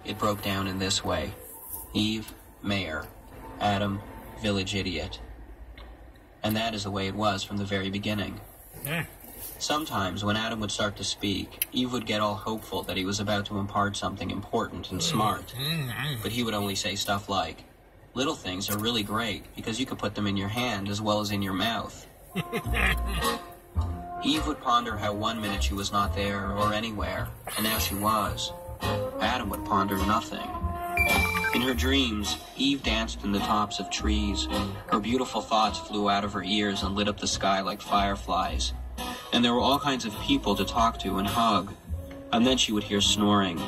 it broke down in this way: Eve, mayor; Adam, village idiot. And that is the way it was from the very beginning. Sometimes, when Adam would start to speak, Eve would get all hopeful that he was about to impart something important and smart. But he would only say stuff like, "Little things are really great because you could put them in your hand as well as in your mouth." Eve would ponder how one minute she was not there or anywhere, and now she was. Adam would ponder nothing. In her dreams, Eve danced in the tops of trees. Her beautiful thoughts flew out of her ears and lit up the sky like fireflies. And there were all kinds of people to talk to and hug. And then she would hear snoring.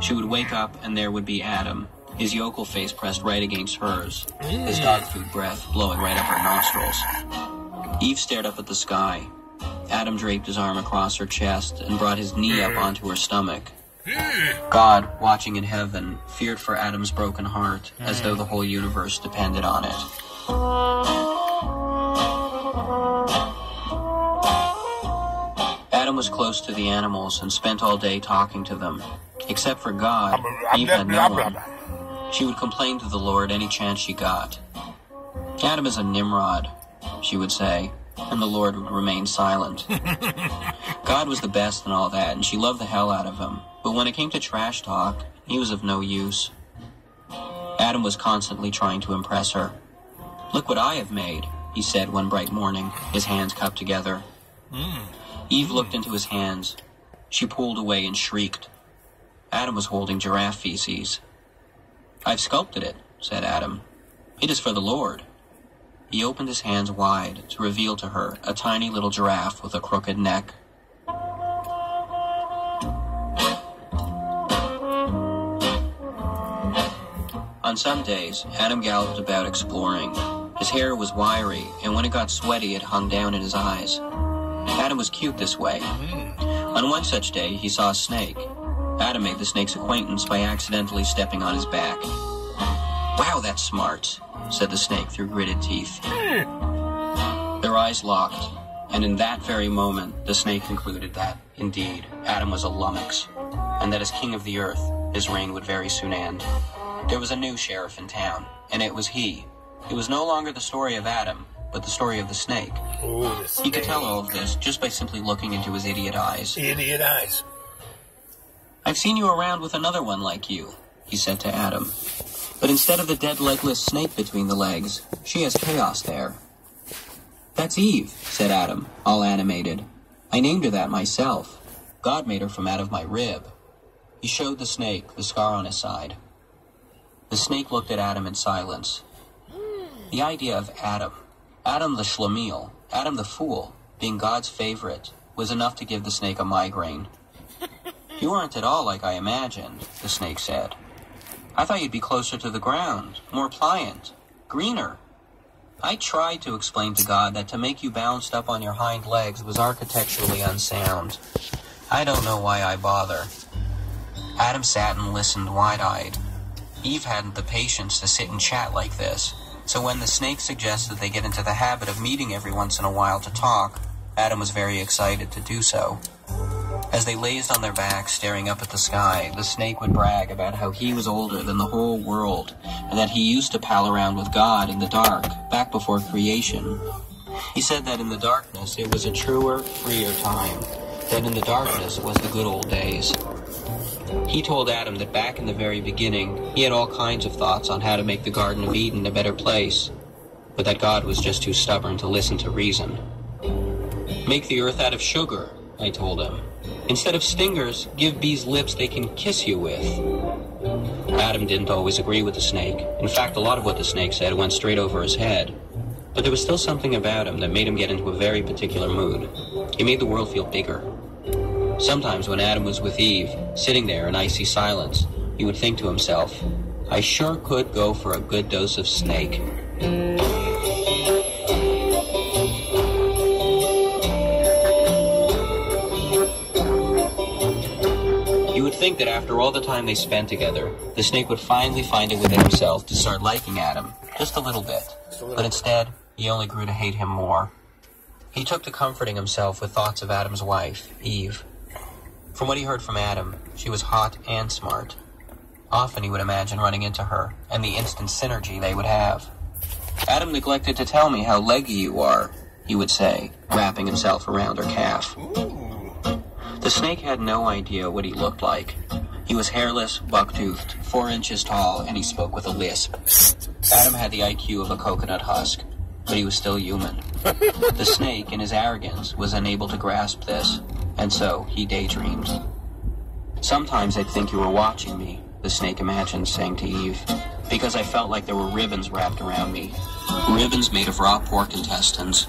She would wake up and there would be Adam, his yokel face pressed right against hers, his dog food breath blowing right up her nostrils. Eve stared up at the sky. Adam draped his arm across her chest and brought his knee up onto her stomach. God, watching in heaven, feared for Adam's broken heart, as though the whole universe depended on it. Adam was close to the animals and spent all day talking to them. Except for God, Eve had no one. She would complain to the Lord any chance she got. "Adam is a Nimrod," she would say, and the Lord would remain silent. God was the best and all that, and she loved the hell out of him. But when it came to trash talk, he was of no use. Adam was constantly trying to impress her. "Look what I have made," he said one bright morning, his hands cupped together. Eve looked into his hands. She pulled away and shrieked. Adam was holding giraffe feces. "I've sculpted it," said Adam. "It is for the Lord." He opened his hands wide to reveal to her a tiny little giraffe with a crooked neck. On some days, Adam galloped about exploring. His hair was wiry, and when it got sweaty, it hung down in his eyes. Adam was cute this way. On one such day, he saw a snake. Adam made the snake's acquaintance by accidentally stepping on his back. "Wow, that's smart," said the snake through gritted teeth. Their eyes locked, and in that very moment, the snake concluded that, indeed, Adam was a lummox, and that as king of the earth, his reign would very soon end. There was a new sheriff in town, and it was he. It was no longer the story of Adam, but the story of the snake. Ooh, the snake. He could tell all of this just by simply looking into his idiot eyes. Idiot eyes. "I've seen you around with another one like you," he said to Adam. "But instead of the dead legless snake between the legs, she has chaos there." "That's Eve," said Adam, all animated. "I named her that myself. God made her from out of my rib." He showed the snake the scar on his side. The snake looked at Adam in silence. The idea of Adam the schlemiel, Adam the fool, being God's favorite, was enough to give the snake a migraine. "You aren't at all like I imagined," the snake said. "I thought you'd be closer to the ground, more pliant, greener." I tried to explain to God that to make you balanced up on your hind legs was architecturally unsound. I don't know why I bother. Adam sat and listened wide-eyed. Eve hadn't the patience to sit and chat like this, so when the snake suggested they get into the habit of meeting every once in a while to talk, Adam was very excited to do so. As they lazed on their backs staring up at the sky, the snake would brag about how he was older than the whole world, and that he used to pal around with God in the dark, back before creation. He said that in the darkness it was a truer, freer time, that in the darkness was the good old days. He told Adam that back in the very beginning, he had all kinds of thoughts on how to make the Garden of Eden a better place, but that God was just too stubborn to listen to reason. "Make the earth out of sugar," I told him. "Instead of stingers, give bees lips they can kiss you with." Adam didn't always agree with the snake. In fact, a lot of what the snake said went straight over his head. But there was still something about him that made him get into a very particular mood. He made the world feel bigger. Sometimes when Adam was with Eve, sitting there in icy silence, he would think to himself, "I sure could go for a good dose of snake." You would think that after all the time they spent together, the snake would finally find it within himself to start liking Adam, just a little bit. But instead, he only grew to hate him more. He took to comforting himself with thoughts of Adam's wife, Eve. From what he heard from Adam, she was hot and smart. Often he would imagine running into her, and the instant synergy they would have. Adam neglected to tell me how leggy you are, he would say, wrapping himself around her calf. The snake had no idea what he looked like. He was hairless, buck-toothed, 4 inches tall, and he spoke with a lisp. Adam had the IQ of a coconut husk, but he was still human. The snake, in his arrogance, was unable to grasp this, and so he daydreamed. Sometimes I'd think you were watching me, the snake imagined saying to Eve, because I felt like there were ribbons wrapped around me. Ribbons made of raw pork intestines.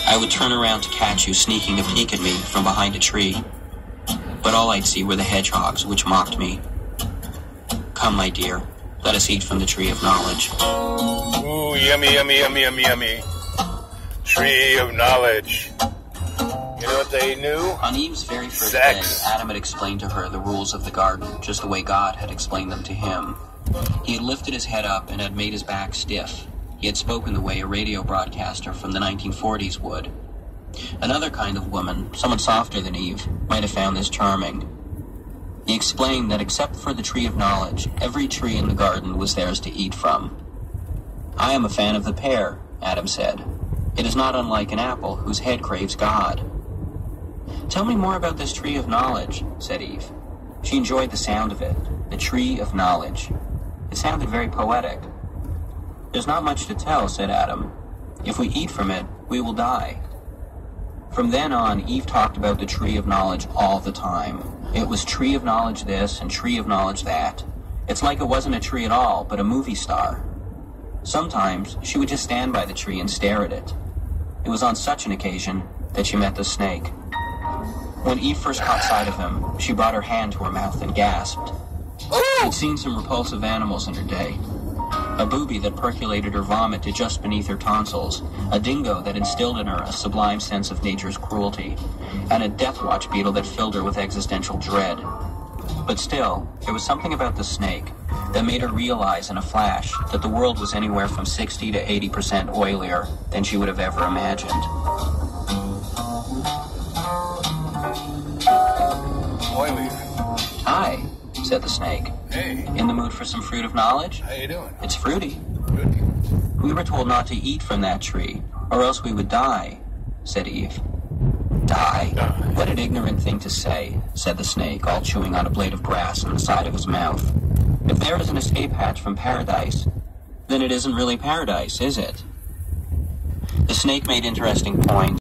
I would turn around to catch you sneaking a peek at me from behind a tree, but all I'd see were the hedgehogs, which mocked me. Come, my dear, let us eat from the tree of knowledge. Ooh, yummy, yummy, yummy, yummy, yummy. Tree of knowledge. You know what they knew? On Eve's very first Sex. day, Adam had explained to her the rules of the garden, just the way God had explained them to him. He had lifted his head up and had made his back stiff. He had spoken the way a radio broadcaster from the 1940s would. Another kind of woman, someone softer than Eve, might have found this charming. He explained that except for the tree of knowledge, every tree in the garden was theirs to eat from. I am a fan of the pear, Adam said. It is not unlike an apple whose head craves God. Tell me more about this tree of knowledge, said Eve. She enjoyed the sound of it, the tree of knowledge. It sounded very poetic. There's not much to tell, said Adam. If we eat from it, we will die. From then on, Eve talked about the tree of knowledge all the time. It was tree of knowledge this and tree of knowledge that. It's like it wasn't a tree at all, but a movie star. Sometimes she would just stand by the tree and stare at it. It was on such an occasion that she met the snake. When Eve first caught sight of him, she brought her hand to her mouth and gasped. She'd seen some repulsive animals in her day. A booby that percolated her vomit to just beneath her tonsils, a dingo that instilled in her a sublime sense of nature's cruelty, and a death watch beetle that filled her with existential dread. But still, there was something about the snake that made her realize in a flash that the world was anywhere from 60 to 80% oilier than she would have ever imagined. Oily. Hi, said the snake. Hey. In the mood for some fruit of knowledge? How you doing? It's fruity. Good. We were told not to eat from that tree, or else we would die, said Eve. Die? What an ignorant thing to say, said the snake, all chewing on a blade of grass on the side of his mouth. If there is an escape hatch from paradise, then it isn't really paradise, is it? The snake made interesting points.